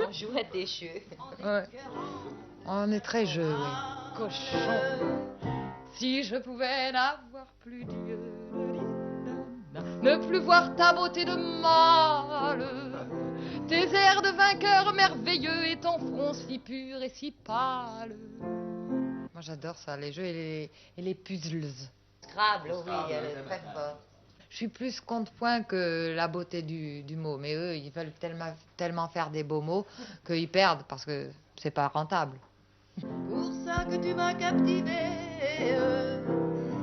On jouait des jeux. Ouais. On est très jeux, oui. Cochon. Si je pouvais n'avoir plus d'yeux, ne plus voir ta beauté de mâle, tes airs de vainqueur merveilleux et ton front si pur et si pâle. Moi j'adore ça, les jeux et les puzzles. Scrabble, oui, elle est très forte. Je suis plus contre-point que la beauté du mot, mais eux, ils veulent tellement faire des beaux mots qu'ils perdent parce que c'est pas rentable. Pour ça que tu m'as captivé,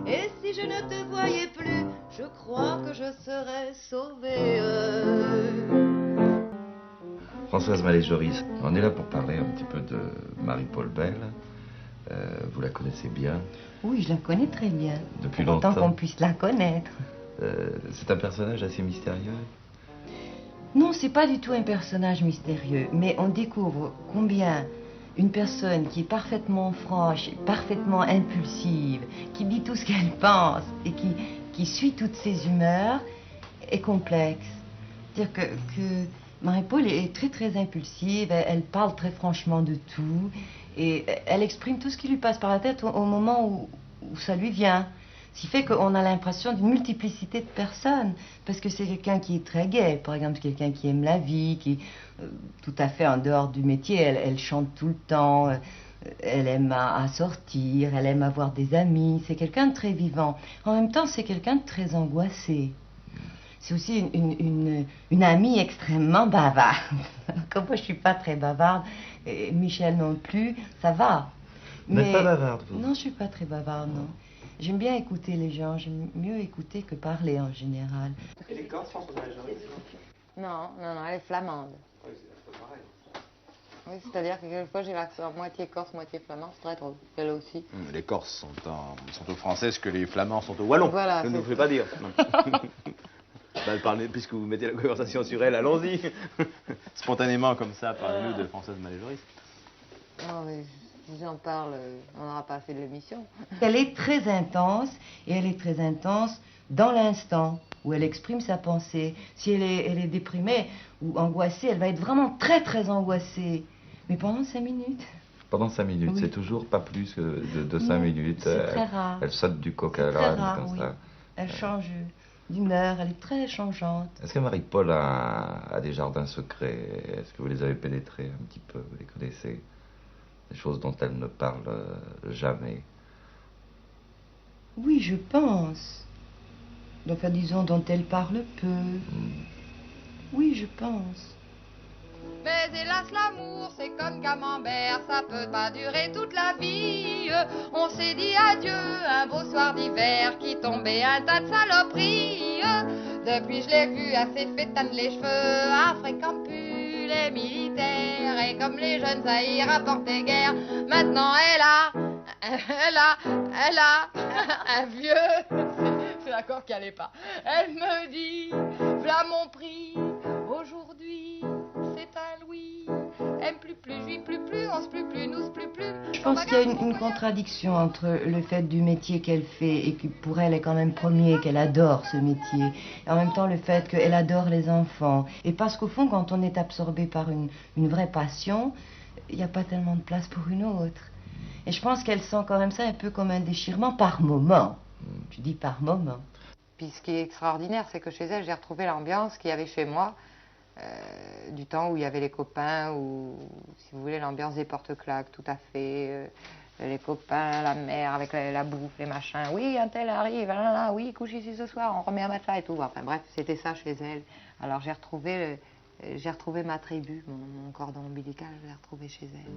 et si je ne te voyais plus, je crois que je serais sauvée. Françoise Mallet-Joris, on est là pour parler un petit peu de Marie-Paul Bell. Vous la connaissez bien? Oui, je la connais très bien. Depuis longtemps. Autant qu'on puisse la connaître. C'est un personnage assez mystérieux. Non, c'est pas du tout un personnage mystérieux, mais on découvre combien une personne qui est parfaitement franche, parfaitement impulsive, qui dit tout ce qu'elle pense et qui suit toutes ses humeurs, est complexe. C'est-à-dire que Marie-Paul est très très impulsive, elle parle très franchement de tout, et elle exprime tout ce qui lui passe par la tête au moment où ça lui vient. Ce qui fait qu'on a l'impression d'une multiplicité de personnes, parce que c'est quelqu'un qui est très gai, par exemple, quelqu'un qui aime la vie, qui tout à fait en dehors du métier, elle chante tout le temps, elle aime à sortir, elle aime avoir des amis, c'est quelqu'un de très vivant. En même temps, c'est quelqu'un de très angoissé. C'est aussi une amie extrêmement bavarde. Comme moi, je suis pas très bavarde, et Michel non plus, ça va. Vous n'êtes pas bavarde, vous? Non, je suis pas très bavarde, non. J'aime bien écouter les gens, j'aime mieux écouter que parler en général. Elle est corse, Françoise Mallet-Joris? Non, elle est flamande. Oui, c'est pareil. Oui, c'est-à-dire que quelquefois j'ai l'accent moitié corse, moitié flamand, c'est très drôle. Elle aussi. Les Corses sont aux Français ce que les Flamands sont aux Wallons. Voilà, Ne nous faites pas dire. Puisque vous mettez la conversation sur elle, allons-y. Spontanément comme ça, parlez-nous de Françoise Mallet-Joris. Non, mais si j'en parle, on n'aura pas fait de l'émission. Elle est très intense, et elle est très intense dans l'instant où elle exprime sa pensée. Si elle est déprimée ou angoissée, elle va être vraiment très très angoissée. Mais pendant 5 minutes. Pendant 5 minutes, Oui. C'est toujours pas plus que de 5 minutes. C'est très rare. Elle saute du coq à C'est très l'âne rare, comme oui. ça. Elle change d'humeur, elle est très changeante. Est-ce que Marie-Paul a des jardins secrets? Est-ce que vous les avez pénétrés un petit peu? Vous les connaissez? Des choses dont elle ne parle jamais. Oui, je pense. Enfin, disons, dont elle parle peu. Oui, je pense. Mais hélas, l'amour, c'est comme camembert, ça peut pas durer toute la vie. On s'est dit adieu un beau soir d'hiver qui tombait un tas de saloperies. Depuis, je l'ai vu à ses fétanes les cheveux, à fréquent plus les militaires. Et comme les jeunes à y rapporter guerre, maintenant elle a un vieux. C'est l'accord qui allait pas. Elle me dit, v'là mon prix, aujourd'hui. C'est un Louis, aime plus, jouit plus, on se plus, nous se plus. Je pense qu'il y a une contradiction entre le fait du métier qu'elle fait et qui pour elle est quand même premier, qu'elle adore ce métier, et en même temps le fait qu'elle adore les enfants. Et parce qu'au fond, quand on est absorbé par une vraie passion, il n'y a pas tellement de place pour une autre. Et je pense qu'elle sent quand même ça un peu comme un déchirement par moment. Je dis par moment. Puis ce qui est extraordinaire, c'est que chez elle, j'ai retrouvé l'ambiance qu'il y avait chez moi. Du temps où il y avait les copains, ou si vous voulez l'ambiance des porte-claques, tout à fait, les copains, la mère avec la bouffe, les machins, oui un tel arrive, là, oui couche ici ce soir, on remet un matelas et tout, enfin bref, c'était ça chez elle. Alors j'ai retrouvé ma tribu, mon cordon ombilical, je l'ai retrouvé chez elle.